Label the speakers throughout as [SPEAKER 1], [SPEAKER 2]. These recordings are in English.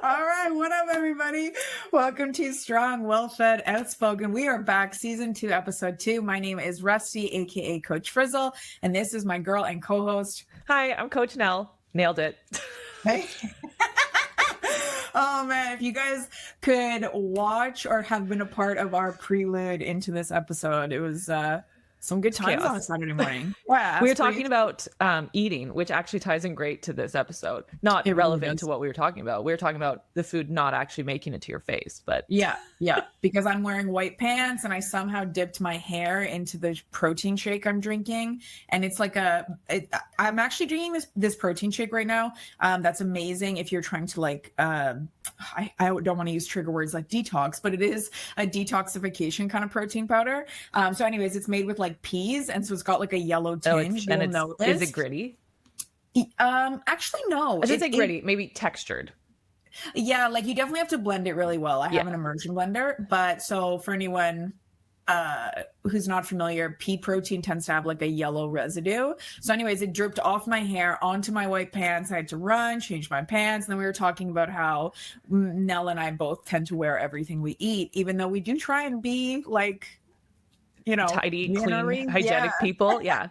[SPEAKER 1] All right, what up, everybody? Welcome to Strong, Well-Fed, Outspoken. We are back, season 2, episode 2. My name is Rusty, aka Coach Frizzle, and this is my girl and co-host.
[SPEAKER 2] Hi, I'm Coach Nell. Nailed it.
[SPEAKER 1] Hey. Oh man, if you guys could watch or have been a part of our prelude into this episode, it was some good times on a Saturday morning.
[SPEAKER 2] We were talking about eating, which actually ties in great to this episode. Not relevant to what we were talking about. We were talking about the food not actually making it to your face, but
[SPEAKER 1] yeah, because I'm wearing white pants and I somehow dipped my hair into the protein shake I'm drinking, and it's like I'm actually drinking this protein shake right now. That's amazing if you're trying to like I don't want to use trigger words like detox, but it is a detoxification kind of protein powder. So anyways, it's made with like peas, and so it's got like a yellow tinge.
[SPEAKER 2] Is it gritty?
[SPEAKER 1] Actually, no.
[SPEAKER 2] I should say gritty, maybe textured.
[SPEAKER 1] Yeah, like you definitely have to blend it really well. I have an immersion blender, but so for anyone who's not familiar, pea protein tends to have like a yellow residue. So anyways, it dripped off my hair onto my white pants. I had to run, change my pants. And then we were talking about how Nell and I both tend to wear everything we eat, even though we do try and be like, you know,
[SPEAKER 2] tidy, clean, hygienic people. Yeah.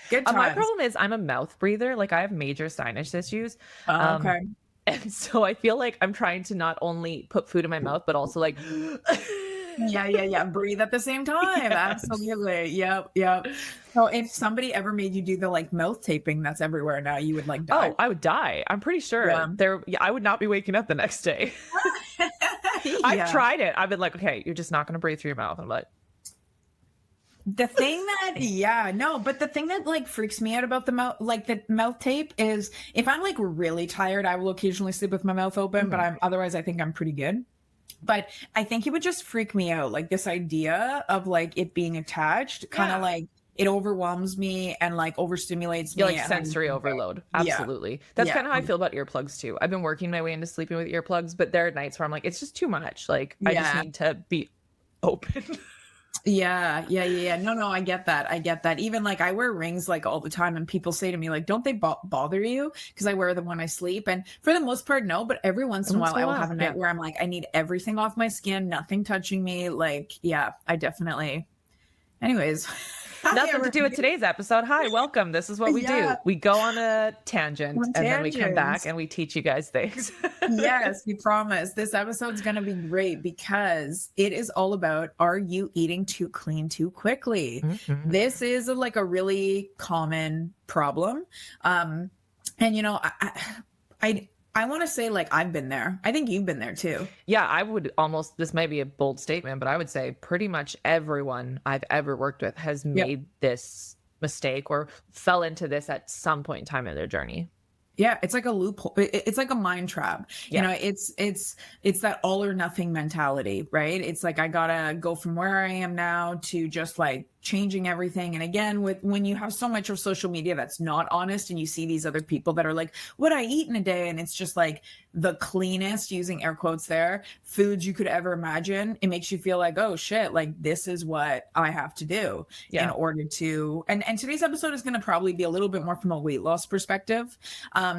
[SPEAKER 1] Good times.
[SPEAKER 2] My problem is I'm a mouth breather. Like I have major sinus issues.
[SPEAKER 1] Okay.
[SPEAKER 2] And so I feel like I'm trying to not only put food in my mouth, but also like
[SPEAKER 1] yeah. Breathe at the same time. Yes. Absolutely. Yep. So if somebody ever made you do the like mouth taping that's everywhere now, you would like die.
[SPEAKER 2] Oh, I would die. I'm pretty sure I would not be waking up the next day. I've tried it. I've been like, okay, you're just not going to breathe through your mouth. I'm like,
[SPEAKER 1] the thing that, but the thing that like freaks me out about the mouth tape is if I'm like really tired, I will occasionally sleep with my mouth open, but I think I'm pretty good. But I think it would just freak me out. Like this idea of like it being attached, kind of like it overwhelms me and like overstimulates me.
[SPEAKER 2] Like sensory overload. Absolutely. That's kind of how I feel about earplugs too. I've been working my way into sleeping with earplugs, but there are nights where I'm like, it's just too much. Like I just need to be open.
[SPEAKER 1] Yeah. No, I get that. Even like I wear rings like all the time, and people say to me like, don't they bother you? Because I wear them when I sleep. And for the most part, no, but every once in a while I will have a night where I'm like, I need everything off my skin, nothing touching me. Like, I definitely. Anyways.
[SPEAKER 2] Nothing to do with today's episode. Hi, welcome. This is what we do. We go on a tangent and then we come back and we teach you guys things.
[SPEAKER 1] Yes, we promise. This episode's going to be great because it is all about, are you eating too clean too quickly? Mm-hmm. This is like a really common problem. And you know, I want to say like I've been there. I think you've been there too.
[SPEAKER 2] Yeah, I would almost, this might be a bold statement, but I would say pretty much everyone I've ever worked with has made this mistake or fell into this at some point in time in their journey.
[SPEAKER 1] Yeah, it's like a loophole. It's like a mind trap. You know, it's that all or nothing mentality, right? It's like I gotta go from where I am now to just like changing everything. And again, when you have so much of social media that's not honest, and you see these other people that are like, what I eat in a day, and it's just like the cleanest, using air quotes there, foods you could ever imagine, it makes you feel like, oh shit, like this is what I have to do in order to. And today's episode is going to probably be a little bit more from a weight loss perspective,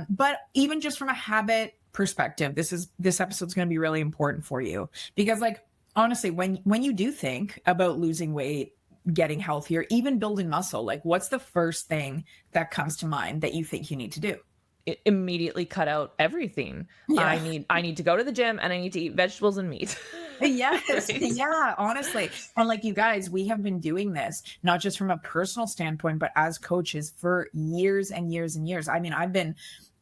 [SPEAKER 1] but even just from a habit perspective, this episode's going to be really important for you because, like, honestly, when you do think about losing weight, getting healthier, even building muscle, like what's the first thing that comes to mind that you think you need to do?
[SPEAKER 2] Immediately cut out everything. I need to go to the gym and I need to eat vegetables and meat.
[SPEAKER 1] Yes. Yeah, honestly. And like you guys, we have been doing this, not just from a personal standpoint, but as coaches for years and years and years. I mean, I've been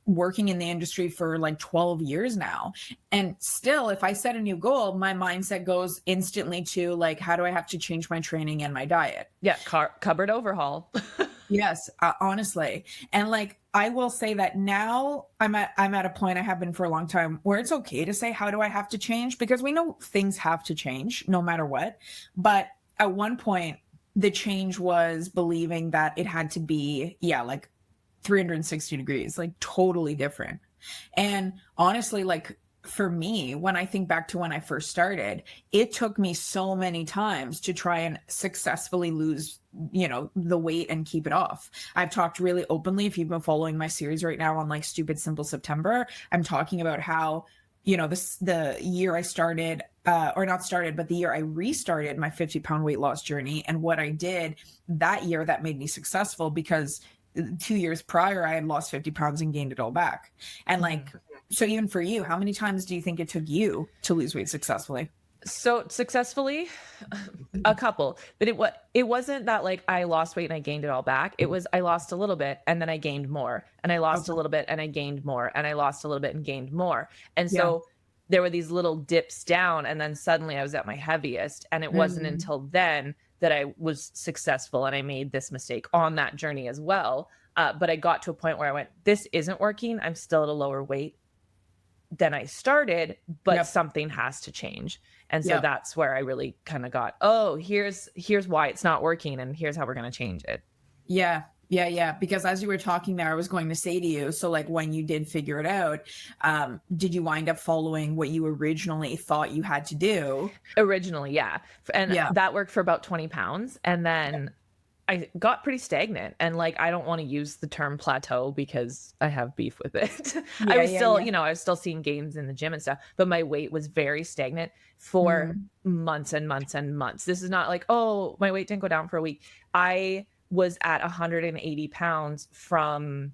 [SPEAKER 1] working in the industry for like 12 years now. And still, if I set a new goal, my mindset goes instantly to like, how do I have to change my training and my diet?
[SPEAKER 2] Yeah. Cupboard overhaul.
[SPEAKER 1] Yes, honestly. And like, I will say that now I'm at a point, I have been for a long time, where it's okay to say, how do I have to change? Because we know things have to change no matter what. But at one point, the change was believing that it had to be, like 360 degrees, like totally different. And honestly, like for me, when I think back to when I first started, it took me so many times to try and successfully lose, the weight and keep it off. I've talked really openly, if you've been following my series right now on like Stupid Simple September, I'm talking about how the year I started, or not started, but the year I restarted my 50-pound weight loss journey, and what I did that year that made me successful, because 2 years prior I had lost 50 pounds and gained it all back. And like, so even for you, how many times do you think it took you to lose weight successfully?
[SPEAKER 2] So successfully, a couple, but it wasn't that like I lost weight and I gained it all back. It was I lost a little bit and then I gained more, and I lost a little bit and I gained more, and I lost a little bit and gained more. And so there were these little dips down, and then suddenly I was at my heaviest. And it wasn't until then that I was successful, and I made this mistake on that journey as well. But I got to a point where I went, this isn't working. I'm still at a lower weight than I started, but something has to change. And so that's where I really kind of got, oh, here's why it's not working, and here's how we're going to change it.
[SPEAKER 1] Yeah. Because as you were talking there, I was going to say to you, so like when you did figure it out, did you wind up following what you originally thought you had to do?
[SPEAKER 2] Originally, yeah. And that worked for about 20 pounds. And then I got pretty stagnant, and like, I don't want to use the term plateau because I have beef with it. I was still, I was still seeing gains in the gym and stuff, but my weight was very stagnant for months and months and months. This is not like, oh, my weight didn't go down for a week. I was at 180 pounds from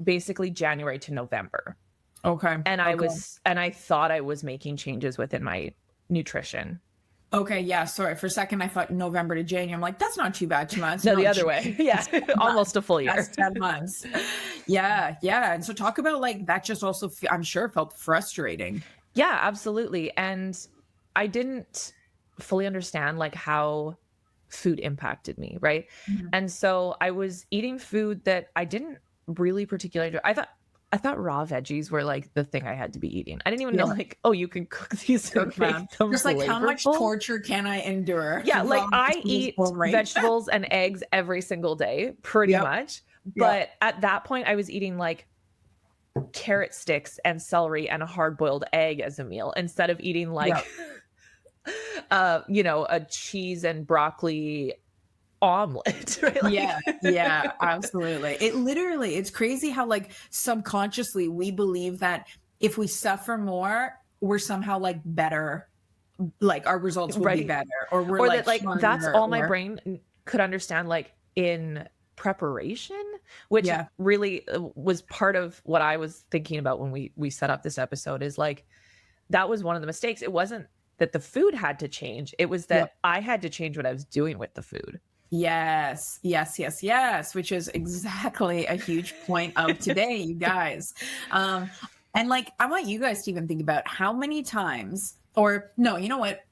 [SPEAKER 2] basically January to November.
[SPEAKER 1] Okay.
[SPEAKER 2] And I thought I was making changes within my nutrition.
[SPEAKER 1] Okay, yeah, sorry. For a second, I thought November to January. I'm like, that's not too bad, 2 months.
[SPEAKER 2] No, the other way. Yeah, almost a full year.
[SPEAKER 1] That's 10 months. Yeah. And so talk about like, that just also, I'm sure felt frustrating.
[SPEAKER 2] Yeah, absolutely. And I didn't fully understand like how food impacted me, right? And so I was eating food that I didn't really particularly enjoy. I thought raw veggies were like the thing I had to be eating. I didn't even know like, oh, you can cook these and make them
[SPEAKER 1] just like,
[SPEAKER 2] flavorful.
[SPEAKER 1] how much torture can I endure?
[SPEAKER 2] Yeah, like I eat vegetables and eggs every single day, pretty much. But at that point, I was eating like carrot sticks and celery and a hard-boiled egg as a meal, instead of eating like, a cheese and broccoli omelet. Right? Like,
[SPEAKER 1] yeah, absolutely. It's crazy how like subconsciously we believe that if we suffer more, we're somehow like better, like our results will be better, or we're
[SPEAKER 2] or
[SPEAKER 1] like,
[SPEAKER 2] that, like that's all my brain could understand, like in preparation, which really was part of what I was thinking about when we set up this episode, is like, that was one of the mistakes. It wasn't that the food had to change. It was that I had to change what I was doing with the food.
[SPEAKER 1] Yes, which is exactly a huge point of today, you guys. And like, I want you guys to even think about how many times, or no, you know what?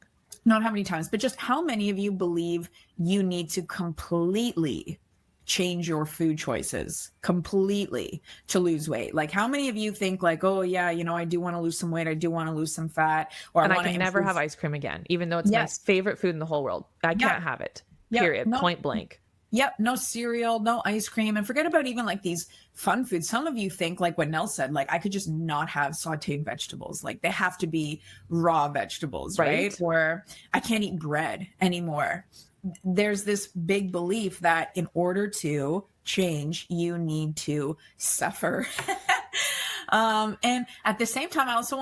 [SPEAKER 1] Not how many times, but just how many of you believe you need to completely change your food choices completely to lose weight? Like, how many of you think like, oh yeah, I do want to lose some weight, I do want to lose some fat, or
[SPEAKER 2] I can never have ice cream again, even though it's my favorite food in the whole world. I can't have it. Period. Point blank.
[SPEAKER 1] No cereal, no ice cream, and forget about even like these fun foods. Some of you think like what Nell said, like I could just not have sauteed vegetables. Like they have to be raw vegetables, right? Or I can't eat bread anymore. There's this big belief that in order to change, you need to suffer. And at the same time, I also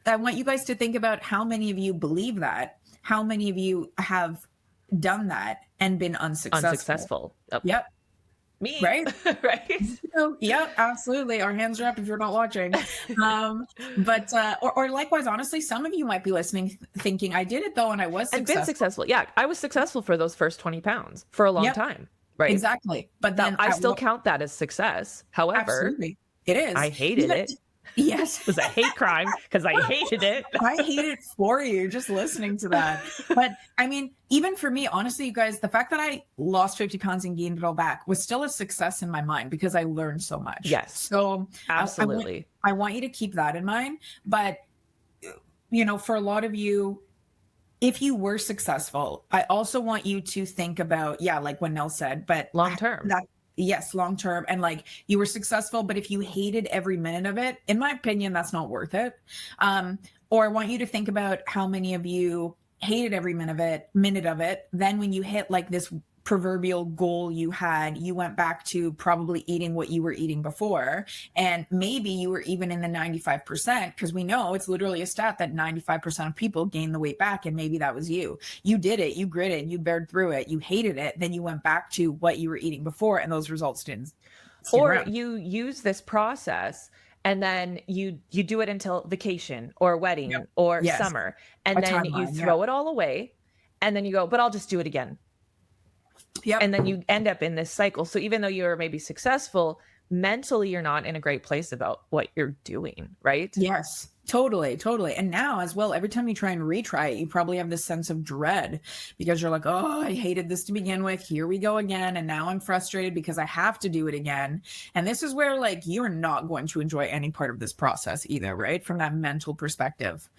[SPEAKER 1] I want you guys to think about how many of you believe that, how many of you have done that and been unsuccessful. Yep.
[SPEAKER 2] Me.
[SPEAKER 1] Right.
[SPEAKER 2] Right.
[SPEAKER 1] Yeah, absolutely. Our hands are up if you're not watching. But or likewise, honestly, some of you might be listening thinking, I did it though, and I was successful.
[SPEAKER 2] I've been successful. Yeah. I was successful for those first 20 pounds for a long time. Right.
[SPEAKER 1] Exactly. But then
[SPEAKER 2] I still count that as success. However,
[SPEAKER 1] absolutely. It is.
[SPEAKER 2] I hated it.
[SPEAKER 1] Yes.
[SPEAKER 2] It was a hate crime because I hated it.
[SPEAKER 1] I hate it for you just listening to that. But I mean, even for me, honestly, you guys, the fact that I lost 50 pounds and gained it all back was still a success in my mind because I learned so much.
[SPEAKER 2] Yes.
[SPEAKER 1] So
[SPEAKER 2] absolutely.
[SPEAKER 1] I want you to keep that in mind. But, for a lot of you, if you were successful, I also want you to think about, like what Nell said, but
[SPEAKER 2] long term.
[SPEAKER 1] Yes, long term. And like you were successful, but if you hated every minute of it, in my opinion, that's not worth it. Or I want you to think about how many of you hated every minute of it. Then when you hit like this proverbial goal you had, you went back to probably eating what you were eating before. And maybe you were even in the 95%, because we know it's literally a stat that 95% of people gain the weight back. And maybe that was you. You did it, you gritted, you bared through it, you hated it. Then you went back to what you were eating before, and those results didn't stick
[SPEAKER 2] Or
[SPEAKER 1] around.
[SPEAKER 2] you use this process and then you do it until vacation or wedding
[SPEAKER 1] Yep.
[SPEAKER 2] or
[SPEAKER 1] Yes.
[SPEAKER 2] summer, and
[SPEAKER 1] A
[SPEAKER 2] then you
[SPEAKER 1] timeline.
[SPEAKER 2] throw
[SPEAKER 1] Yeah.
[SPEAKER 2] it all away, and then you go, but I'll just do it again.
[SPEAKER 1] Yep.
[SPEAKER 2] And then you end up in this cycle. So even though you're maybe successful, mentally you're not in a great place about what you're doing, right?
[SPEAKER 1] Yes, totally, totally. And now as well, every time you try and retry it, you probably have this sense of dread, because you're like, oh, I hated this to begin with. Here we go again. And now I'm frustrated because I have to do it again. And this is where, like, you're not going to enjoy any part of this process either, right? From that mental perspective.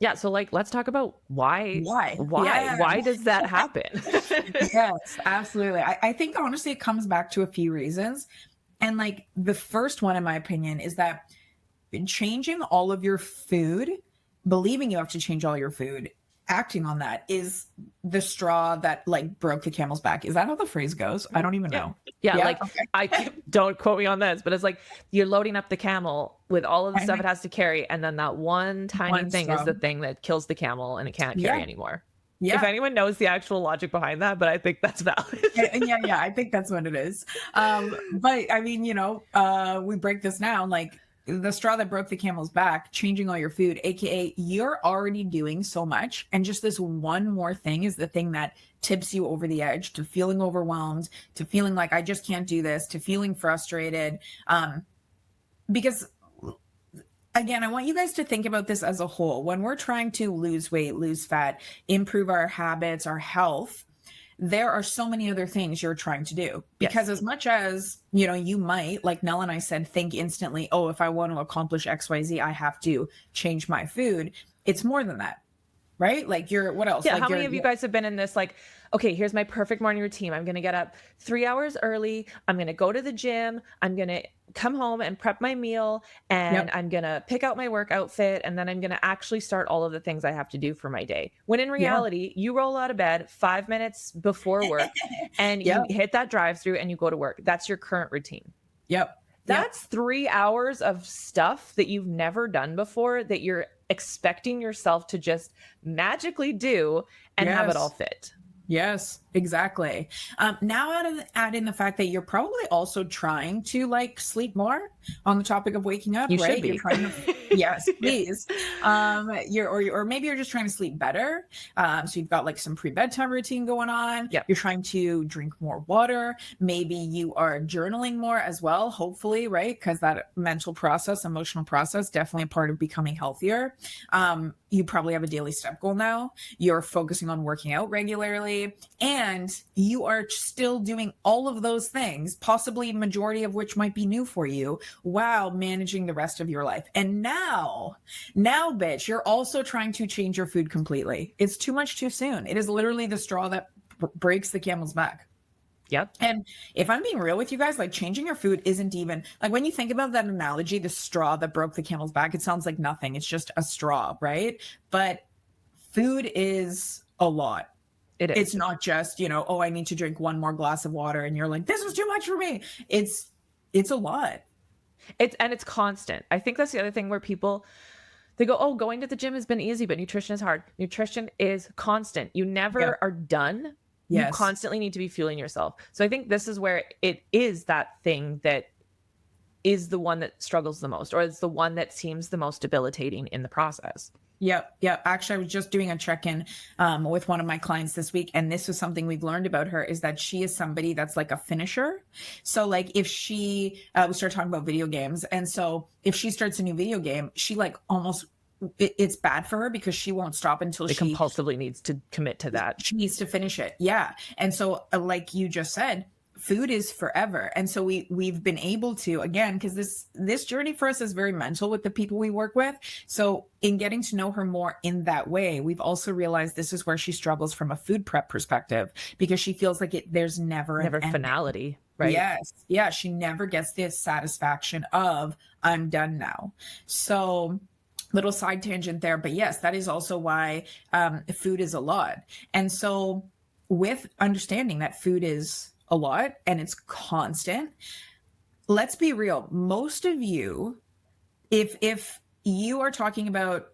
[SPEAKER 2] Yeah. So like, let's talk about why
[SPEAKER 1] Yeah.
[SPEAKER 2] does that happen?
[SPEAKER 1] Yes, absolutely. I think honestly, it comes back to a few reasons. And like the first one, in my opinion, is that changing all of your food, believing you have to change all your food, acting on that is the straw that like broke the camel's back. Is that how the phrase goes? I don't even know.
[SPEAKER 2] Yeah,
[SPEAKER 1] Yeah?
[SPEAKER 2] like
[SPEAKER 1] Okay.
[SPEAKER 2] don't quote me on this, but it's like you're loading up the camel with all of the stuff it has to carry, and then that one tiny
[SPEAKER 1] One
[SPEAKER 2] thing is
[SPEAKER 1] straw.
[SPEAKER 2] the thing that kills the camel and it can't carry
[SPEAKER 1] Yeah.
[SPEAKER 2] anymore.
[SPEAKER 1] Yeah.
[SPEAKER 2] If anyone knows the actual logic behind that, but I think that's valid.
[SPEAKER 1] Yeah, I think that's what it is. But I mean, we break this down, like the straw that broke the camel's back, changing all your food, aka you're already doing so much, and just this one more thing is the thing that tips you over the edge to feeling overwhelmed, to feeling like I just can't do this, to feeling frustrated. Because again, I want you guys to think about this as a whole. When we're trying to lose weight, lose fat, improve our habits, our health, there are so many other things you're trying to do. Because as much as, you might, like Nell and I said, think instantly, oh, if I want to accomplish XYZ, I have to change my food. It's more than that, right? Like what else?
[SPEAKER 2] Yeah,
[SPEAKER 1] like
[SPEAKER 2] how many of you guys have been in this, like, okay, here's my perfect morning routine. I'm going to get up 3 hours early. I'm going to go to the gym. I'm going to come home and prep my meal, and I'm going to pick out my work outfit, and then I'm going to actually start all of the things I have to do for my day. When in reality, you roll out of bed 5 minutes before work and you hit that drive-through and you go to work. That's your current routine. That's 3 hours of stuff that you've never done before that you're expecting yourself to just magically do and have it all fit.
[SPEAKER 1] Yes, exactly. Now add in the fact that you're probably also trying to like sleep more, on the topic of waking up,
[SPEAKER 2] You
[SPEAKER 1] right?
[SPEAKER 2] should be.
[SPEAKER 1] You're trying to, yes, please. Or maybe you're just trying to sleep better. So you've got like some pre-bedtime routine going on.
[SPEAKER 2] Yep.
[SPEAKER 1] You're trying to drink more water. Maybe you are journaling more as well, hopefully, right? Because that mental process, emotional process, definitely a part of becoming healthier. You probably have a daily step goal now. You're focusing on working out regularly, and you are still doing all of those things, possibly majority of which might be new for you, while managing the rest of your life. And now, bitch, you're also trying to change your food completely. It's too much too soon. It is literally the straw that breaks the camel's back.
[SPEAKER 2] Yep.
[SPEAKER 1] And if I'm being real with you guys, like changing your food isn't even like, when you think about that analogy, the straw that broke the camel's back, it sounds like nothing. It's just a straw, right? But food is a lot.
[SPEAKER 2] It is.
[SPEAKER 1] It's not just, oh, I need to drink one more glass of water, and you're like, this is too much for me. It's a lot.
[SPEAKER 2] It's constant. I think that's the other thing where people, they go, oh, going to the gym has been easy, but nutrition is hard. Nutrition is constant. You never are done. You constantly need to be fueling yourself. So I think this is where it is that thing that is the one that struggles the most, or it's the one that seems the most debilitating in the process.
[SPEAKER 1] Yep. Actually, I was just doing a check-in with one of my clients this week, and this was something we've learned about her, is that she is somebody that's like a finisher. So like if she, we started talking about video games, and so if she starts a new video game, she like almost, it's bad for her because she won't stop until
[SPEAKER 2] she compulsively needs to commit to that.
[SPEAKER 1] She needs to finish it. Yeah. And so like you just said, food is forever. And so we've been able to, again, because this journey for us is very mental with the people we work with. So in getting to know her more in that way, we've also realized this is where she struggles from a food prep perspective, because she feels like there's never
[SPEAKER 2] finality. Right.
[SPEAKER 1] Yes. Yeah. She never gets the satisfaction of I'm done now. So little side tangent there, but yes, that is also why food is a lot. And so with understanding that food is a lot and it's constant, let's be real. Most of you, if you are talking about,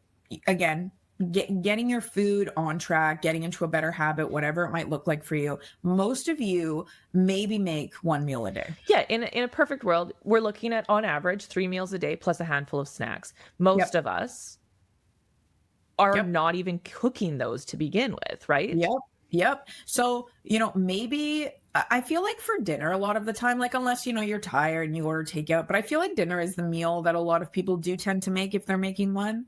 [SPEAKER 1] again, getting your food on track, getting into a better habit, whatever it might look like for you, most of you maybe make one meal a day.
[SPEAKER 2] Yeah, in a perfect world, we're looking at on average 3 meals a day plus a handful of snacks. Most of us are not even cooking those to begin with, right?
[SPEAKER 1] Yep. So, maybe I feel like for dinner a lot of the time, like unless, you're tired and you order takeout, but I feel like dinner is the meal that a lot of people do tend to make if they're making one.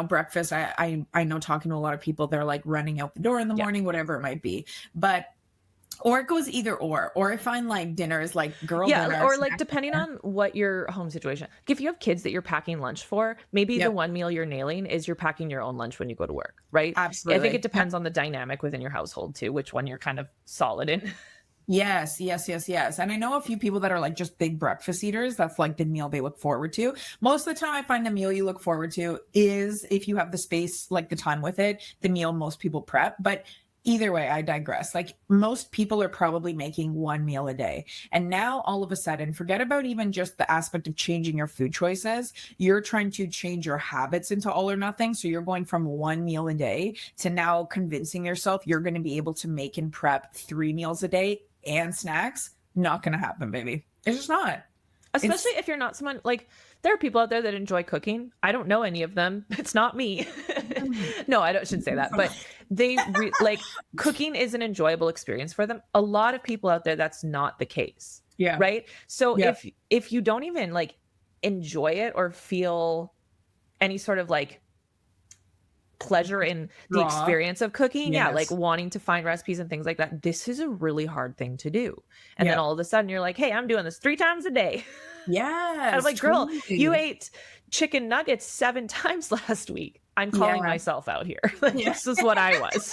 [SPEAKER 1] Breakfast, I know talking to a lot of people, they're like running out the door in the morning, whatever it might be. But or it goes either or I find like dinner is like dinner.
[SPEAKER 2] Or like depending on what your home situation. If you have kids that you're packing lunch for, maybe the one meal you're nailing is you're packing your own lunch when you go to work, right?
[SPEAKER 1] Absolutely.
[SPEAKER 2] I think it depends on the dynamic within your household too, which one you're kind of solid in.
[SPEAKER 1] Yes. And I know a few people that are like just big breakfast eaters. That's like the meal they look forward to. Most of the time I find the meal you look forward to is, if you have the space, like the time with it, the meal most people prep. But either way, I digress. Like most people are probably making one meal a day. And now all of a sudden, forget about even just the aspect of changing your food choices. You're trying to change your habits into all or nothing. So you're going from one meal a day to now convincing yourself you're going to be able to make and prep 3 meals a day and snacks. Not going to happen, baby. It's just not.
[SPEAKER 2] Especially if you're not someone like, there are people out there that enjoy cooking. I don't know any of them. It's not me. No, shouldn't say that, but like cooking is an enjoyable experience for them. A lot of people out there, that's not the case.
[SPEAKER 1] Yeah.
[SPEAKER 2] Right. So if you don't even like enjoy it or feel any sort of like pleasure in the experience of cooking, like wanting to find recipes and things like that, this is a really hard thing to do. And then all of a sudden you're like, hey, I'm doing this 3 times a day.
[SPEAKER 1] Yeah.
[SPEAKER 2] I'm like, girl, you ate chicken nuggets 7 times last week. I'm calling myself out here. This is what I was.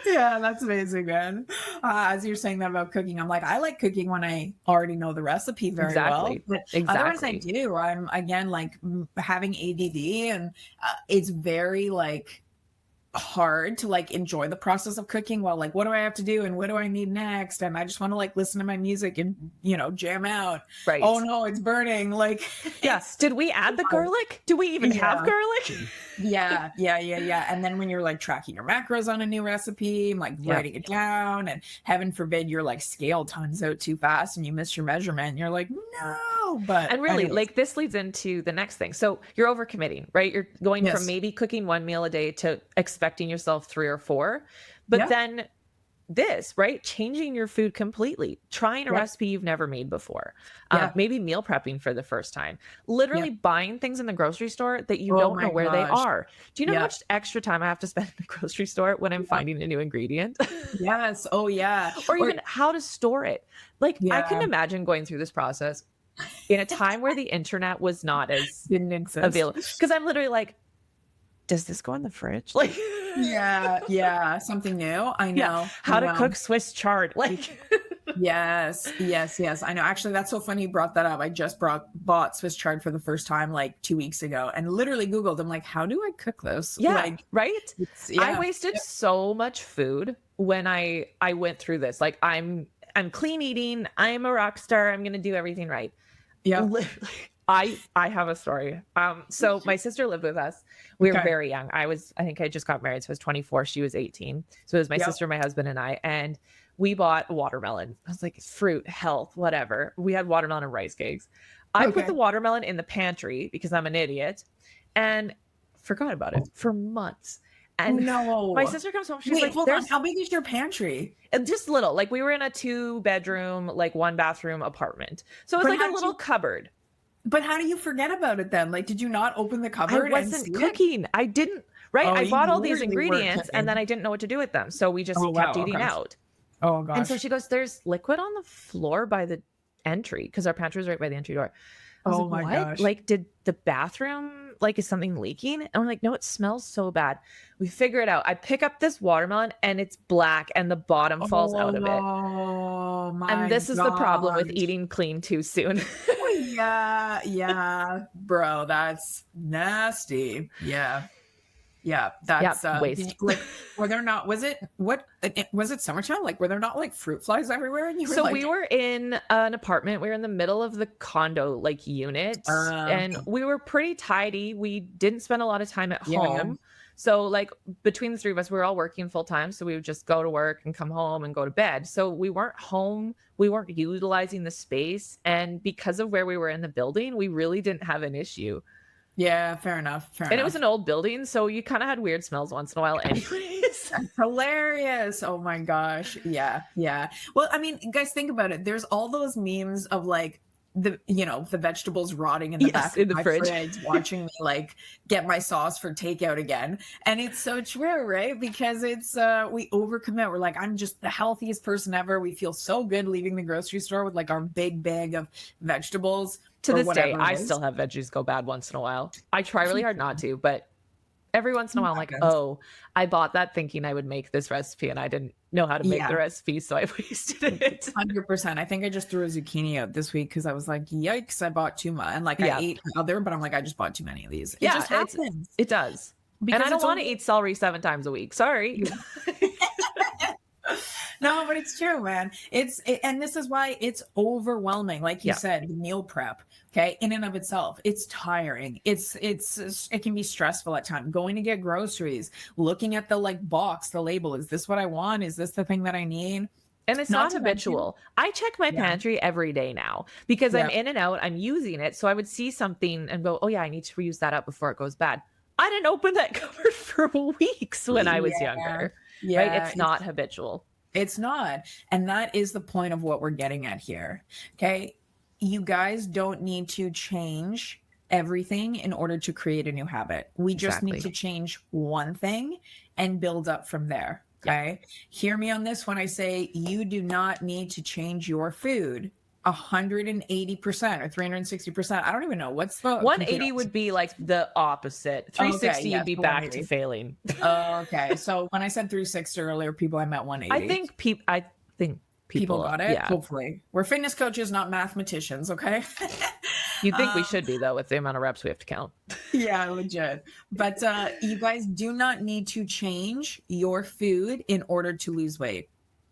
[SPEAKER 1] Yeah, that's amazing, man. As you're saying that about cooking, I'm like, I like cooking when I already know the recipe very well. But otherwise I do. I'm, again, like having ADD, and it's very like hard to like enjoy the process of cooking while like, what do I have to do and what do I need next? And I just want to like listen to my music and jam out.
[SPEAKER 2] Right.
[SPEAKER 1] Oh no, it's burning. Like,
[SPEAKER 2] yes. Did we add the garlic? Do we even have garlic?
[SPEAKER 1] Yeah. And then when you're like tracking your macros on a new recipe, like writing it down, and heaven forbid your like scale tons out too fast and you miss your measurement, and you're like, no. But
[SPEAKER 2] and really, like this leads into the next thing. So you're overcommitting, right? You're going from maybe cooking 1 meal a day to expecting yourself 3 or 4. But then this, right? Changing your food completely, trying a recipe you've never made before, maybe meal prepping for the first time, literally buying things in the grocery store that you don't know where they are. Do you know how much extra time I have to spend in the grocery store when I'm finding a new ingredient?
[SPEAKER 1] Yes. Oh yeah.
[SPEAKER 2] Or even how to store it. Like I couldn't imagine going through this process in a time where the internet was not as available. Because I'm literally like, does this go in the fridge? Like,
[SPEAKER 1] yeah, something new. I know.
[SPEAKER 2] How to cook Swiss chard. Like,
[SPEAKER 1] yes. I know. Actually, that's so funny you brought that up. I just bought Swiss chard for the first time like 2 weeks ago, and literally Googled. I'm like, how do I cook this?
[SPEAKER 2] Yeah,
[SPEAKER 1] like,
[SPEAKER 2] right. I wasted so much food when I went through this. Like, I'm clean eating. I'm a rock star. I'm gonna do everything right.
[SPEAKER 1] Yeah.
[SPEAKER 2] Literally, I have a story. So my sister lived with us. We were very young. I think I just got married. So I was 24. She was 18. So it was my sister, my husband, and I. And we bought watermelon. I was like, fruit, health, whatever. We had watermelon and rice cakes. I put the watermelon in the pantry because I'm an idiot and forgot about it for months. And my sister comes home. She's like,
[SPEAKER 1] hold on. How big is your pantry?
[SPEAKER 2] Just little. Like we were in a 2-bedroom, like 1-bathroom apartment. So it was like a little cupboard.
[SPEAKER 1] But how do you forget about it then? Like, did you not open the cupboard?
[SPEAKER 2] I wasn't cooking. I didn't. Right. I bought all these ingredients and then I didn't know what to do with them. So we just kept eating out.
[SPEAKER 1] Oh, gosh.
[SPEAKER 2] And so she goes, there's liquid on the floor by the entry because our pantry was right by the entry door.
[SPEAKER 1] Oh my gosh.
[SPEAKER 2] Like, did the bathroom, like, is something leaking? And we're like, no, it smells so bad. We figure it out. I pick up this watermelon and it's black and the bottom falls out of it.
[SPEAKER 1] Oh my
[SPEAKER 2] And this is the problem with eating clean too soon.
[SPEAKER 1] Yeah, bro, that's nasty. Yeah. Yeah, that's
[SPEAKER 2] waste.
[SPEAKER 1] like, were there not, was it was it summertime? Like, were there not like fruit flies everywhere? And you were
[SPEAKER 2] So
[SPEAKER 1] like,
[SPEAKER 2] we were in an apartment. We were in the middle of the condo like unit, and we were pretty tidy. We didn't spend a lot of time at
[SPEAKER 1] yeah,
[SPEAKER 2] home. So like between the three of us, we were all working full time. So we would just go to work and come home and go to bed. So we weren't home. We weren't utilizing the space. And because of where we were in the building, we really didn't have an issue.
[SPEAKER 1] yeah, fair enough, fair
[SPEAKER 2] And it
[SPEAKER 1] enough.
[SPEAKER 2] was an old building, so you kind of had weird smells once in a while anyways.
[SPEAKER 1] Hilarious. Oh my gosh. Yeah, yeah. Well, I mean, guys, think about it. There's all those memes of like the vegetables rotting in the back
[SPEAKER 2] in
[SPEAKER 1] of
[SPEAKER 2] the
[SPEAKER 1] my
[SPEAKER 2] fridge.
[SPEAKER 1] watching me like get my sauce for takeout again. And it's so true, right? Because it's we overcommit. We're like, I'm just the healthiest person ever. We feel so good leaving the grocery store with like our big bag of vegetables.
[SPEAKER 2] To this day, I still have veggies go bad once in a while. I try really hard not to, but every once in a while, I'm like, oh, I bought that thinking I would make this recipe and I didn't know how to make the recipe, so I wasted it.
[SPEAKER 1] 100%. I think I just threw a zucchini out this week because I was like, yikes, I bought too much. And like I ate other, but I'm like, I just bought too many of these. It just happens.
[SPEAKER 2] It does. Because and I don't want to eat celery 7 times a week. Sorry.
[SPEAKER 1] No, but it's true, man. And this is why it's overwhelming. Like you said, the meal prep, okay, in and of itself, it's tiring. It can be stressful at times. Going to get groceries, looking at the like box, the label. Is this what I want? Is this the thing that I need?
[SPEAKER 2] And it's not habitual. I check my pantry every day now because I'm in and out. I'm using it. So I would see something and go, oh yeah, I need to reuse that up before it goes bad. I didn't open that cupboard for weeks when I was younger. Yeah, right? It's not habitual.
[SPEAKER 1] It's not. And that is the point of what we're getting at here. Okay. You guys don't need to change everything in order to create a new habit. We just need to change one thing and build up from there. Okay. Hear me on this when I say you do not need to change your food 180% or 360%. I don't even know what's the
[SPEAKER 2] 180 would be like the opposite. 360 you'd be back to failing.
[SPEAKER 1] Okay. So when I said 360 earlier, people, I meant 180.
[SPEAKER 2] I think people
[SPEAKER 1] got it. Yeah. Hopefully. We're fitness coaches, not mathematicians, okay?
[SPEAKER 2] You'd think we should be though with the amount of reps we have to count.
[SPEAKER 1] Yeah, legit. But you guys do not need to change your food in order to lose weight.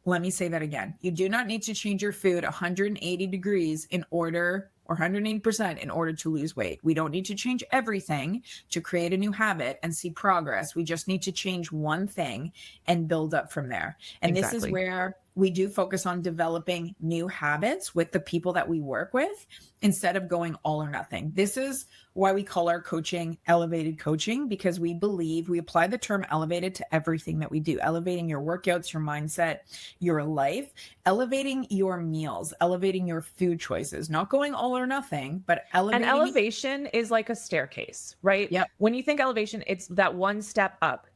[SPEAKER 1] Let me say that again. You do not need to change your food 180 degrees or 180% in order to lose weight. We don't need to change everything to create a new habit and see progress. We just need to change one thing and build up from there. And this is where we do focus on developing new habits with the people that we work with instead of going all or nothing. This is why we call our coaching elevated coaching, because we believe we apply the term elevated to everything that we do. Elevating your workouts, your mindset, your life, elevating your meals, elevating your food choices, not going all or nothing, but elevating.
[SPEAKER 2] And elevation is like a staircase, right?
[SPEAKER 1] Yep.
[SPEAKER 2] When you think elevation, it's that one step up.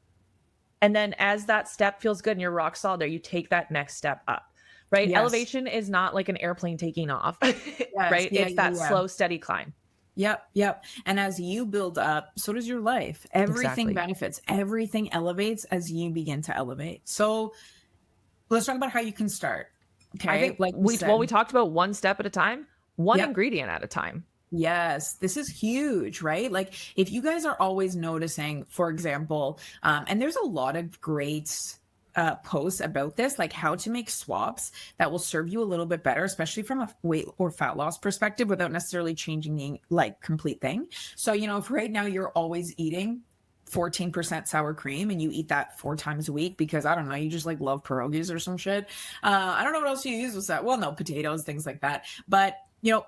[SPEAKER 2] And then as that step feels good and you're rock solid there, you take that next step up, right? Yes. Elevation is not like an airplane taking off, right? It's that slow, steady climb.
[SPEAKER 1] Yep. And as you build up, so does your life. Everything benefits. Everything elevates as you begin to elevate. So let's talk about how you can start. Okay.
[SPEAKER 2] I think we talked about one step at a time, one ingredient at a time.
[SPEAKER 1] Yes, this is huge, right? Like if you guys are always noticing, for example, and there's a lot of great posts about this, like how to make swaps that will serve you a little bit better, especially from a weight or fat loss perspective without necessarily changing the like complete thing. So, if right now you're always eating 14% sour cream and you eat that 4 times a week because I don't know, you just like love pierogies or some shit. I don't know what else you use with that. Well, no, potatoes, things like that. But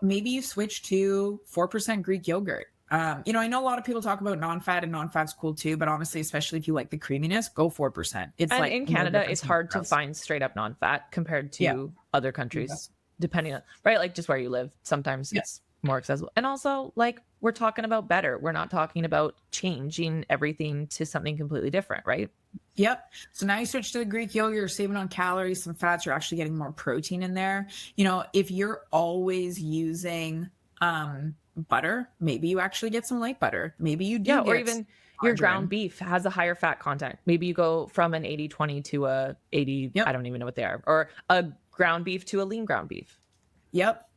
[SPEAKER 1] maybe you switch to 4% Greek yogurt. I know a lot of people talk about non-fat and non-fat's cool too, but honestly, especially if you like the creaminess, go 4%. It's like
[SPEAKER 2] in Canada, it's hard to find straight up non-fat compared to other countries, depending on, right? Like just where you live. Sometimes it's more accessible. And also like we're talking about better. We're not talking about changing everything to something completely different, right?
[SPEAKER 1] Yep. So now you switch to the Greek yogurt, you're saving on calories, some fats, you're actually getting more protein in there. If you're always using butter, maybe you actually get some light butter. Maybe you do.
[SPEAKER 2] Or even your ground beef has a higher fat content. Maybe you go from an 80-20 to a 80, I don't even know what they are, or a ground beef to a lean ground beef.
[SPEAKER 1] Yep,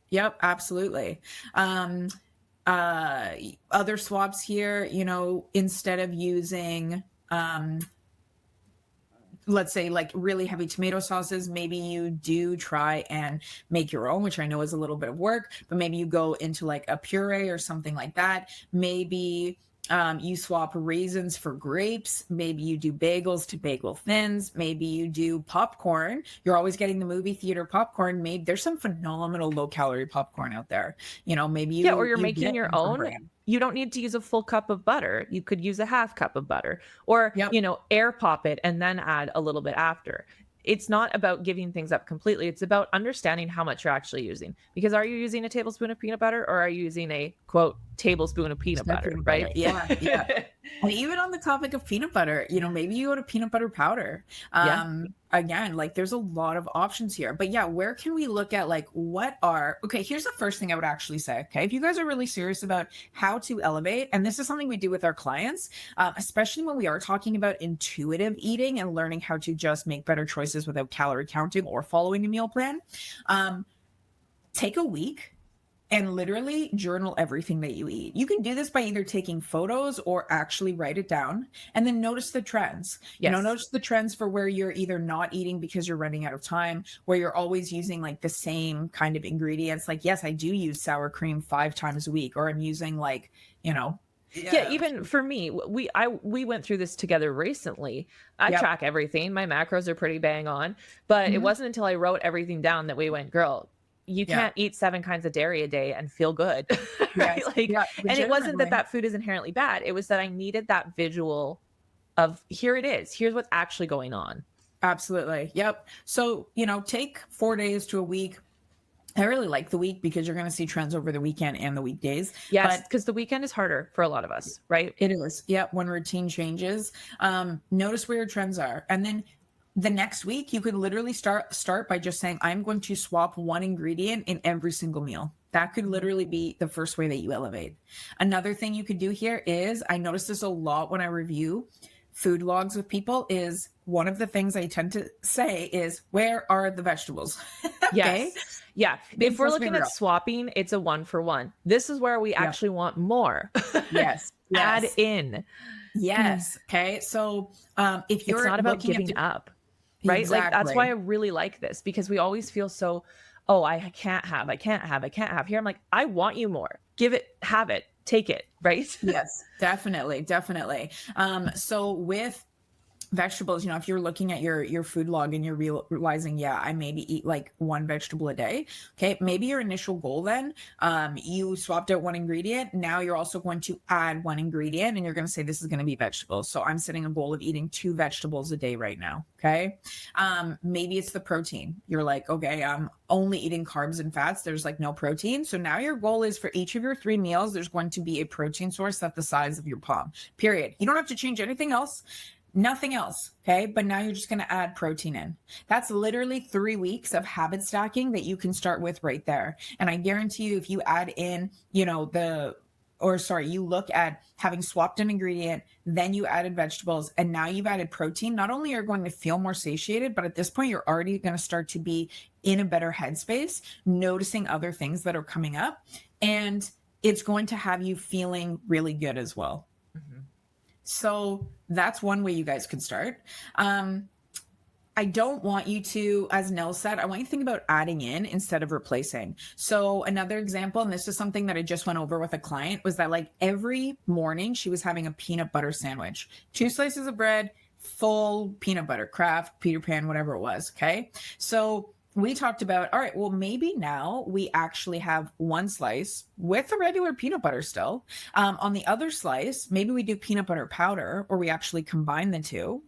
[SPEAKER 1] absolutely. Other swaps here, instead of using let's say like really heavy tomato sauces, maybe you do try and make your own, which I know is a little bit of work, but maybe you go into like a puree or something like that. Maybe you swap raisins for grapes. Maybe you do bagels to bagel thins. Maybe you do popcorn. You're always getting the movie theater popcorn. Maybe there's some phenomenal low calorie popcorn out there. Maybe
[SPEAKER 2] Yeah, or you're
[SPEAKER 1] you
[SPEAKER 2] making
[SPEAKER 1] get
[SPEAKER 2] your
[SPEAKER 1] from
[SPEAKER 2] own.
[SPEAKER 1] brand.
[SPEAKER 2] You don't need to use a full cup of butter. You could use a half cup of butter or,
[SPEAKER 1] Yep.
[SPEAKER 2] air pop it and then add a little bit after. It's not about giving things up completely. It's about understanding how much you're actually using. Because are you using a tablespoon of peanut butter or are you using a quote tablespoon of peanut
[SPEAKER 1] Snap
[SPEAKER 2] butter,
[SPEAKER 1] peanut
[SPEAKER 2] right?
[SPEAKER 1] butter. Yeah, yeah. And even on the topic of peanut butter, maybe you go to peanut butter powder.
[SPEAKER 2] Yeah.
[SPEAKER 1] Again, like there's a lot of options here. But yeah, where can we look at like okay, here's the first thing I would actually say. Okay. If you guys are really serious about how to elevate, and this is something we do with our clients, especially when we are talking about intuitive eating and learning how to just make better choices without calorie counting or following a meal plan, take a week and literally journal everything that you eat. You can do this by either taking photos or actually write it down and then notice the trends.
[SPEAKER 2] Yes.
[SPEAKER 1] Notice the trends for where you're either not eating because you're running out of time, where you're always using like the same kind of ingredients. Like, yes, I do use sour cream 5 times a week, or I'm using like,
[SPEAKER 2] Yeah, even for me, we went through this together recently. I
[SPEAKER 1] Yep.
[SPEAKER 2] track everything. My macros are pretty bang on, but it wasn't until I wrote everything down that we went, girl, you
[SPEAKER 1] Yeah.
[SPEAKER 2] can't eat 7 kinds of dairy a day and feel good. Right?
[SPEAKER 1] Yes.
[SPEAKER 2] Like,
[SPEAKER 1] Yeah,
[SPEAKER 2] and it wasn't that
[SPEAKER 1] legitimately.
[SPEAKER 2] that food is inherently bad. It was that I needed that visual of here it is. Here's what's actually going on.
[SPEAKER 1] Absolutely. Yep. So, take 4 days to a week. I really like the week because you're going to see trends over the weekend and the weekdays.
[SPEAKER 2] Yes,
[SPEAKER 1] But
[SPEAKER 2] because the weekend is harder for a lot of us, right?
[SPEAKER 1] it is. Yeah. When routine changes, notice where your trends are. And then the next week, you could literally start by just saying, I'm going to swap one ingredient in every single meal. That could literally be the first way that you elevate. Another thing you could do here is, I notice this a lot when I review food logs with people, is one of the things I tend to say is, where are the vegetables? Okay.
[SPEAKER 2] Yes. Yeah.
[SPEAKER 1] Because
[SPEAKER 2] If we're
[SPEAKER 1] let's be
[SPEAKER 2] looking at
[SPEAKER 1] real.
[SPEAKER 2] swapping, it's a 1-for-1. This is where we
[SPEAKER 1] Yeah.
[SPEAKER 2] actually want more.
[SPEAKER 1] Yes.
[SPEAKER 2] Add
[SPEAKER 1] Yes.
[SPEAKER 2] in.
[SPEAKER 1] Yes. Okay. So if you're
[SPEAKER 2] It's not about
[SPEAKER 1] looking at
[SPEAKER 2] giving up, right? Like that's why I really like this because we always feel so, oh, I can't have. Here I'm like, I want you more. Give it, have it, take it, right?
[SPEAKER 1] Yes, definitely, definitely. So with vegetables, if you're looking at your food log and you're realizing, yeah, I maybe eat like one vegetable a day. Okay, maybe your initial goal then, you swapped out one ingredient. Now you're also going to add one ingredient, and you're going to say this is going to be vegetables. So I'm setting a goal of eating 2 vegetables a day right now. Okay, maybe it's the protein. You're like, okay, I'm only eating carbs and fats. There's like no protein. So now your goal is for each of your 3 meals, there's going to be a protein source that's the size of your palm. Period. You don't have to change anything else. Nothing else. Okay. But now you're just going to add protein in. That's literally 3 weeks of habit stacking that you can start with right there. And I guarantee you, if you add in, you look at having swapped an ingredient, then you added vegetables, and now you've added protein, not only are you going to feel more satiated, but at this point, you're already going to start to be in a better headspace, noticing other things that are coming up. And it's going to have you feeling really good as well. So that's one way you guys could start. I don't want you to, as Nell said, I want you to think about adding in instead of replacing. So another example, and this is something that I just went over with a client, was that like every morning she was having a peanut butter sandwich, 2 slices of bread, full peanut butter, Kraft, Peter Pan, whatever it was. Okay. So we talked about, all right, well, maybe now we actually have 1 slice with the regular peanut butter still. On the other slice, maybe we do peanut butter powder, or we actually combine the 2.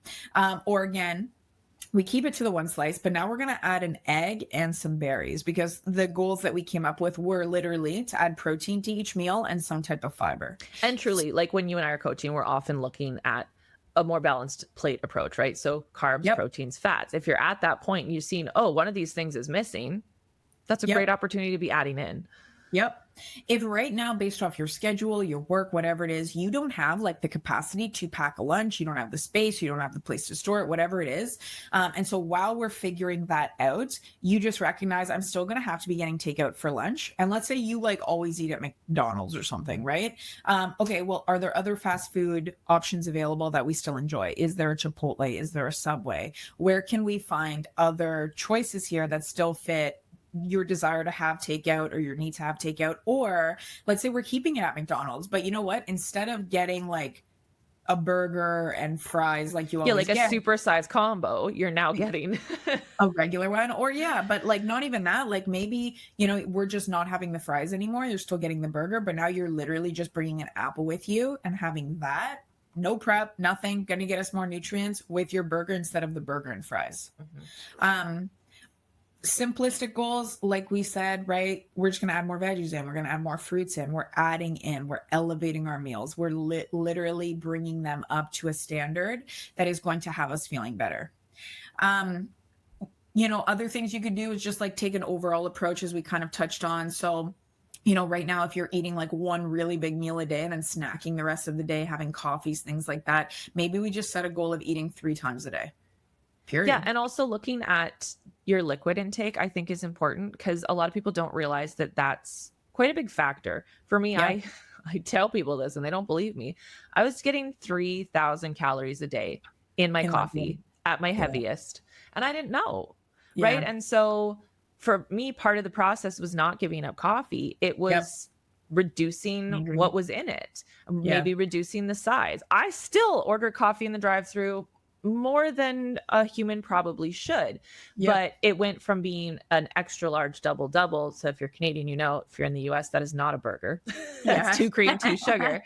[SPEAKER 1] Or again, we keep it to the 1 slice, but now we're going to add an egg and some berries, because the goals that we came up with were literally to add protein to each meal and some type of fiber.
[SPEAKER 2] And truly, like when you and I are coaching, we're often looking at a more balanced plate approach, right? So carbs, proteins, fats. If you're at that point and you've seen, oh, one of these things is missing, that's a great opportunity to be adding in.
[SPEAKER 1] Yep. If right now, based off your schedule, your work, whatever it is, you don't have like the capacity to pack a lunch, you don't have the space, you don't have the place to store it, whatever it is. And so while we're figuring that out, you just recognize I'm still going to have to be getting takeout for lunch. And let's say you like always eat at McDonald's or something, right? Okay, well, are there other fast food options available that we still enjoy? Is there a Chipotle? Is there a Subway? Where can we find other choices here that still fit your desire to have takeout or your need to have takeout? Or let's say we're keeping it at McDonald's, but you know what? Instead of getting like a burger and fries like you
[SPEAKER 2] Yeah,
[SPEAKER 1] always
[SPEAKER 2] like a
[SPEAKER 1] get,
[SPEAKER 2] supersized combo, you're now getting.
[SPEAKER 1] a regular one, or yeah, but like not even that, like maybe, you know, we're just not having the fries anymore. You're still getting the burger, but now you're literally just bringing an apple with you and having that. No prep, nothing, gonna get us more nutrients with your burger instead of the burger and fries. Um, Simplistic goals, like we said, right? We're just going to add more veggies in. We're going to add more fruits in. We're adding in. We're elevating our meals. We're literally bringing them up to a standard that is going to have us feeling better. You know, other things you could do is just like take an overall approach, as we kind of touched on. So, you know, right now, if you're eating like one really big meal a day and then snacking the rest of the day, having coffees, things like that, maybe we just set a goal of eating 3 times a day. Period.
[SPEAKER 2] Yeah, and also looking at your liquid intake, I think is important because a lot of people don't realize that that's quite a big factor. For me,
[SPEAKER 1] Yeah.
[SPEAKER 2] I tell people this and they don't believe me. I was getting 3,000 calories a day in my
[SPEAKER 1] In
[SPEAKER 2] coffee
[SPEAKER 1] liquid.
[SPEAKER 2] at my
[SPEAKER 1] Yeah.
[SPEAKER 2] heaviest, and I didn't know, right?
[SPEAKER 1] Yeah.
[SPEAKER 2] And so for me, part of the process was not giving up coffee. It
[SPEAKER 1] Yep.
[SPEAKER 2] was reducing
[SPEAKER 1] I agree.
[SPEAKER 2] what was in it,
[SPEAKER 1] Yeah.
[SPEAKER 2] maybe reducing the size. I still order coffee in the drive-through more than a human probably should.
[SPEAKER 1] Yep.
[SPEAKER 2] But it went from being an extra large double double. So if you're Canadian, you know, if you're in the US, that is not a burger.
[SPEAKER 1] Yeah.
[SPEAKER 2] That's 2 cream, 2 sugar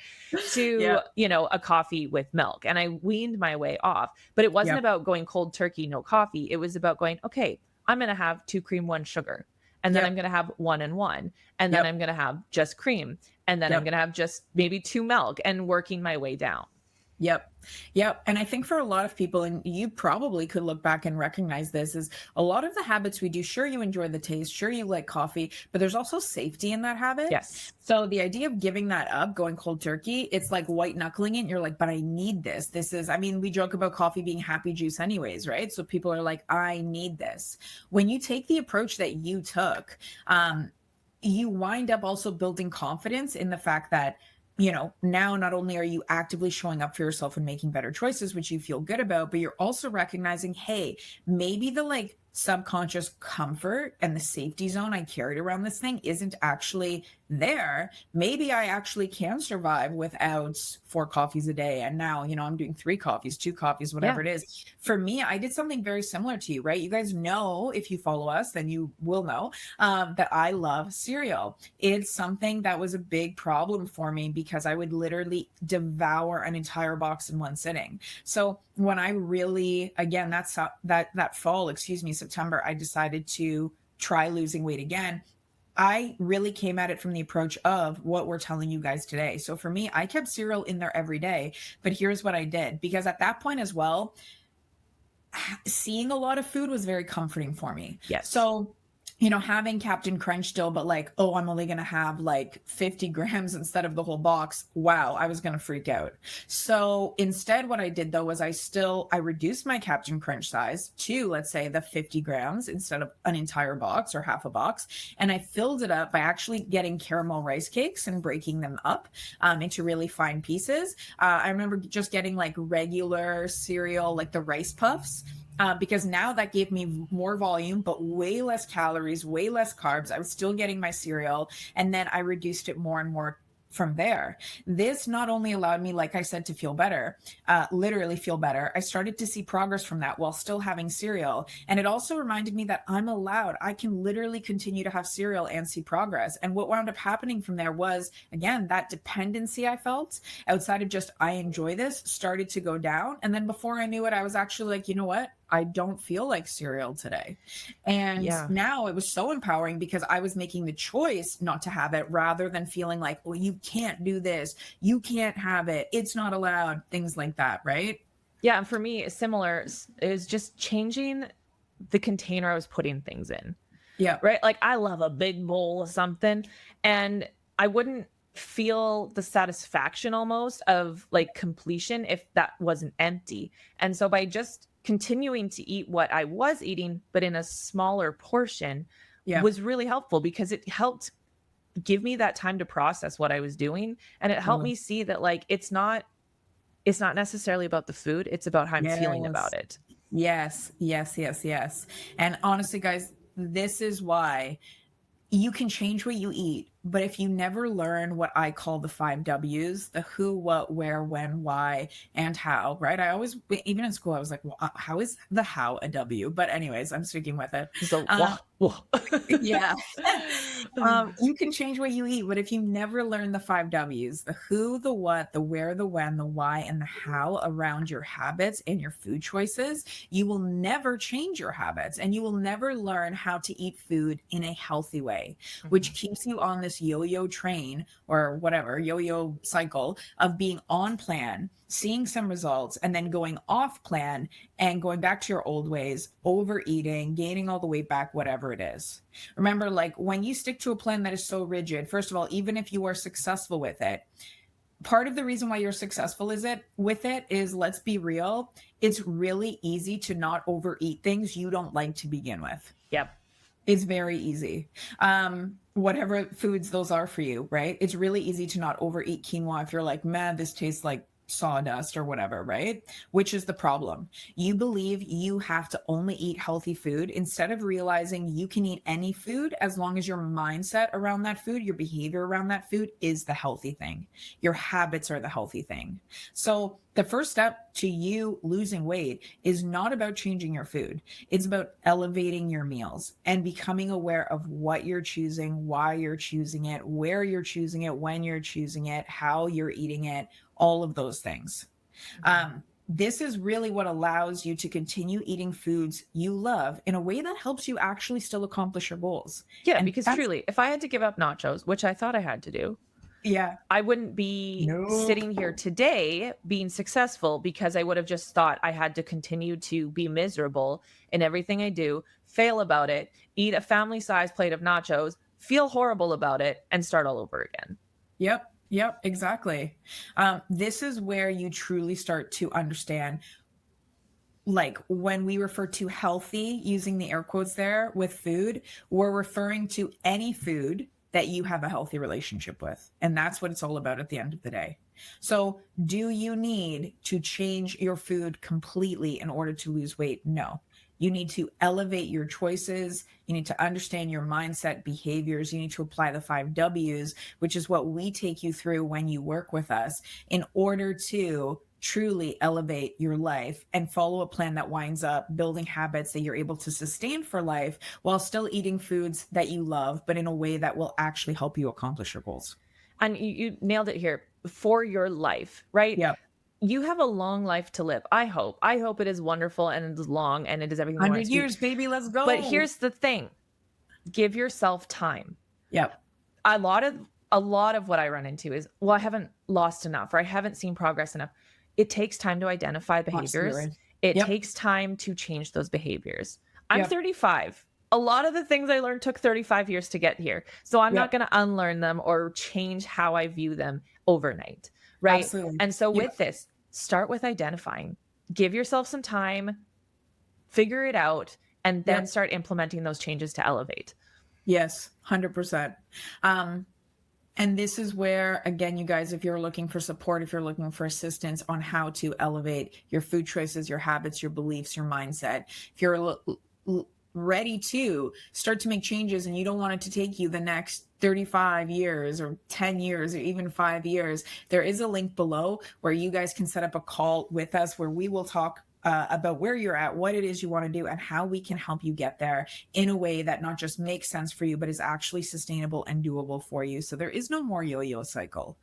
[SPEAKER 2] to,
[SPEAKER 1] Yep.
[SPEAKER 2] you know, a coffee with milk. And I weaned my way off. But it wasn't
[SPEAKER 1] Yep.
[SPEAKER 2] about going cold turkey, no coffee. It was about going, okay, I'm going to have 2 cream, 1 sugar. And then I'm
[SPEAKER 1] Yep.
[SPEAKER 2] going to have 1 and 1. And then
[SPEAKER 1] Yep.
[SPEAKER 2] I'm going to have just cream. And then I'm
[SPEAKER 1] Yep.
[SPEAKER 2] going to have just maybe 2 milk and working my way down.
[SPEAKER 1] Yep. Yep. And I think for a lot of people, and you probably could look back and recognize this, is a lot of the habits we do. Sure, you enjoy the taste. Sure, you like coffee, but there's also safety in that habit.
[SPEAKER 2] Yes.
[SPEAKER 1] So the idea of giving that up, going cold turkey, it's like white knuckling it. And you're like, but I need this. This is, I mean, we joke about coffee being happy juice anyways, right? So people are like, I need this. When you take the approach that you took, you wind up also building confidence in the fact that, you know, now not only are you actively showing up for yourself and making better choices, which you feel good about, but you're also recognizing, hey, maybe the like subconscious comfort and the safety zone I carried around this thing isn't actually there. Maybe I actually can survive without 4 coffees a day. And now, you know, I'm doing 3 coffees, 2 coffees, whatever it is. For me, I did something very similar to you, right? You guys know, if you follow us, then you will know that I love cereal. It's something that was a big problem for me because I would literally devour an entire box in one sitting. So when I really, again, that fall, excuse me, September, I decided to try losing weight again. I really came at it from the approach of what we're telling you guys today. So for me, I kept cereal in there every day, but here's what I did, because at that point as well, seeing a lot of food was very comforting for me.
[SPEAKER 2] Yes.
[SPEAKER 1] So, you know, having Captain Crunch still, but like, oh, I'm only going to have like 50 grams instead of the whole box. Wow, I was going to freak out. So instead, what I did though was I reduced my Captain Crunch size to, let's say, the 50 grams instead of an entire box or half a box. And I filled it up by actually getting caramel rice cakes and breaking them up into really fine pieces. I remember just getting like regular cereal, like the rice puffs. Because now that gave me more volume, but way less calories, way less carbs. I was still getting my cereal. And then I reduced it more and more from there. This not only allowed me, like I said, to feel better, literally feel better. I started to see progress from that while still having cereal. And it also reminded me that I'm allowed, I can literally continue to have cereal and see progress. And what wound up happening from there was, again, that dependency I felt outside of just, I enjoy this, started to go down. And then before I knew it, I was actually like, you know what? I don't feel like cereal today. And now it was so empowering because I was making the choice not to have it rather than feeling like, well, you can't do this. You can't have it. It's not allowed. Things like that. Right.
[SPEAKER 2] Yeah. And for me, similar is just changing the container I was putting things in.
[SPEAKER 1] Yeah.
[SPEAKER 2] right? Like I love a big bowl of something, and I wouldn't feel the satisfaction almost of like completion if that wasn't empty. And so by just continuing to eat what I was eating, but in a smaller portion,
[SPEAKER 1] Yeah.
[SPEAKER 2] was really helpful because it helped give me that time to process what I was doing. And it helped
[SPEAKER 1] Totally.
[SPEAKER 2] me see that like it's not necessarily about the food, it's about how I'm feeling about
[SPEAKER 1] Yes.
[SPEAKER 2] it.
[SPEAKER 1] Yes. Yes. Yes. Yes. And honestly, guys, this is why you can change what you eat, but if you never learn what I call the 5 W's, the who, what, where, when, why, and how, right? I always, even in school, I was like, well, how is the how a W? But anyways, I'm sticking with it.
[SPEAKER 2] So,
[SPEAKER 1] Um,
[SPEAKER 2] wah, wah.
[SPEAKER 1] yeah. You can change what you eat, but if you never learn the 5 W's, the who, the what, the where, the when, the why, and the how around your habits and your food choices, you will never change your habits and you will never learn how to eat food in a healthy way, which
[SPEAKER 2] Mhm.
[SPEAKER 1] keeps you on this yo-yo train or whatever, yo-yo cycle of being on plan, seeing some results, and then going off plan and going back to your old ways, overeating, gaining all the weight back, whatever it is. Remember, like when you stick to a plan that is so rigid, first of all, even if you are successful with it, part of the reason why you're successful with it is, let's be real, it's really easy to not overeat things you don't like to begin with.
[SPEAKER 2] Yep.
[SPEAKER 1] It's very easy. Whatever foods those are for you, right? It's really easy to not overeat quinoa if you're like, man, this tastes like sawdust or whatever, right? Which is the problem. You believe you have to only eat healthy food instead of realizing you can eat any food as long as your mindset around that food, your behavior around that food is the healthy thing. Your habits are the healthy thing. So the first step to you losing weight is not about changing your food. It's about elevating your meals and becoming aware of what you're choosing, why you're choosing it, where you're choosing it, when you're choosing it, how you're eating it, all of those things. This is really what allows you to continue eating foods you love in a way that helps you actually still accomplish your goals.
[SPEAKER 2] Yeah,
[SPEAKER 1] And
[SPEAKER 2] because
[SPEAKER 1] that's,
[SPEAKER 2] truly, if I had to give up nachos, which I thought I had to do,
[SPEAKER 1] yeah,
[SPEAKER 2] I wouldn't be
[SPEAKER 1] nope.
[SPEAKER 2] sitting here today being successful because I would have just thought I had to continue to be miserable in everything I do, fail about it, eat a family size plate of nachos, feel horrible about it, and start all over again.
[SPEAKER 1] Yep. Yep. Exactly. This is where you truly start to understand, like when we refer to healthy, using the air quotes there with food, we're referring to any food that you have a healthy relationship with. And that's what it's all about at the end of the day. So, do you need to change your food completely in order to lose weight? No. You need to elevate your choices. You need to understand your mindset behaviors. You need to apply the 5 W's, which is what we take you through when you work with us in order to truly elevate your life and follow a plan that winds up building habits that you're able to sustain for life while still eating foods that you love, but in a way that will actually help you accomplish your goals.
[SPEAKER 2] And you nailed it here for your life, right?
[SPEAKER 1] Yep.
[SPEAKER 2] You have a long life to live. I hope. I hope it is wonderful and it is long and it is everything you want it
[SPEAKER 1] 100
[SPEAKER 2] to be.
[SPEAKER 1] years, baby. Let's
[SPEAKER 2] But
[SPEAKER 1] go.
[SPEAKER 2] here's the thing. Give yourself time.
[SPEAKER 1] Yep.
[SPEAKER 2] A lot of what I run into is, well, I haven't lost enough or I haven't seen progress enough. It takes time to identify behaviors.
[SPEAKER 1] Absolutely.
[SPEAKER 2] It
[SPEAKER 1] Yep.
[SPEAKER 2] takes time to change those behaviors. I'm
[SPEAKER 1] Yep.
[SPEAKER 2] 35. A lot of the things I learned took 35 years to get here. So I'm not
[SPEAKER 1] Yep.
[SPEAKER 2] going to unlearn them or change how I view them overnight. Right.
[SPEAKER 1] Absolutely.
[SPEAKER 2] And so
[SPEAKER 1] Yep.
[SPEAKER 2] with this, start with identifying, give yourself some time, figure it out, and then
[SPEAKER 1] Yep.
[SPEAKER 2] start implementing those changes to elevate.
[SPEAKER 1] Yes. 100%. And this is where, again, you guys, if you're looking for support, if you're looking for assistance on how to elevate your food choices, your habits, your beliefs, your mindset, if you're ready to start to make changes and you don't want it to take you the next 35 years or 10 years or even 5 years, there is a link below where you guys can set up a call with us where we will talk about where you're at, what it is you want to do, and how we can help you get there in a way that not just makes sense for you, but is actually sustainable and doable for you. So there is no more yo-yo cycle.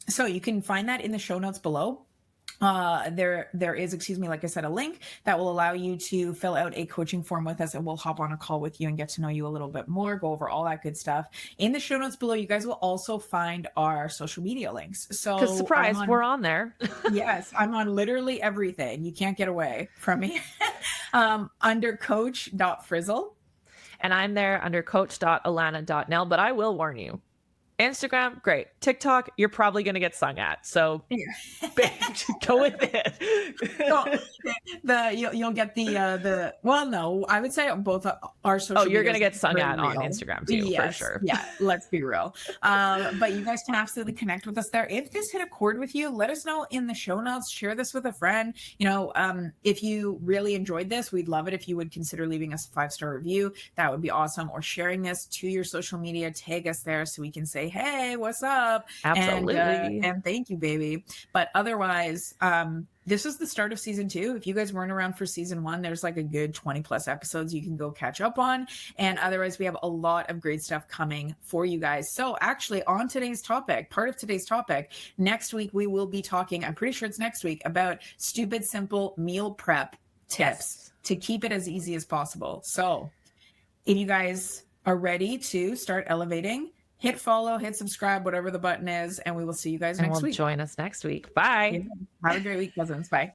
[SPEAKER 1] So you can find that in the show notes below. There is, like I said, a link that will allow you to fill out a coaching form with us, and we'll hop on a call with you and get to know you a little bit more, go over all that good stuff. In the show notes below, you guys will also find our social media links. So
[SPEAKER 2] Because surprise, we're on there.
[SPEAKER 1] yes, I'm on literally everything. You can't get away from me. Under coach.frizzle.
[SPEAKER 2] And I'm there under coach.alana.nell. But I will warn you, Instagram, great. TikTok, you're probably going to get sung at. So go with
[SPEAKER 1] So,
[SPEAKER 2] it.
[SPEAKER 1] you'll get the well, no, I would say both our social.
[SPEAKER 2] Oh, you're gonna
[SPEAKER 1] medias
[SPEAKER 2] get sung
[SPEAKER 1] are
[SPEAKER 2] at on
[SPEAKER 1] real.
[SPEAKER 2] Instagram too, for
[SPEAKER 1] Yes,
[SPEAKER 2] sure.
[SPEAKER 1] yeah. Let's be real. But you guys can absolutely connect with us there. If this hit a chord with you, let us know in the show notes. Share this with a friend. If you really enjoyed this, we'd love it if you would consider leaving us a 5-star review. That would be awesome. Or sharing this to your social media. Tag us there so we can say, "Hey, what's up?"
[SPEAKER 2] Absolutely.
[SPEAKER 1] And thank you, baby. But otherwise, this is the start of season 2. If you guys weren't around for season 1, there's like a good 20 plus episodes you can go catch up on. And otherwise, we have a lot of great stuff coming for you guys. So actually, on today's topic, part of today's topic, next week, we will be talking, I'm pretty sure it's next week, about stupid, simple meal prep tips to keep it as easy as possible. So if you guys are ready to start elevating, hit follow, hit subscribe, whatever the button is, and we will see you guys next week.
[SPEAKER 2] Join us next week. Bye.
[SPEAKER 1] Yeah. Have a great week, cousins. Bye.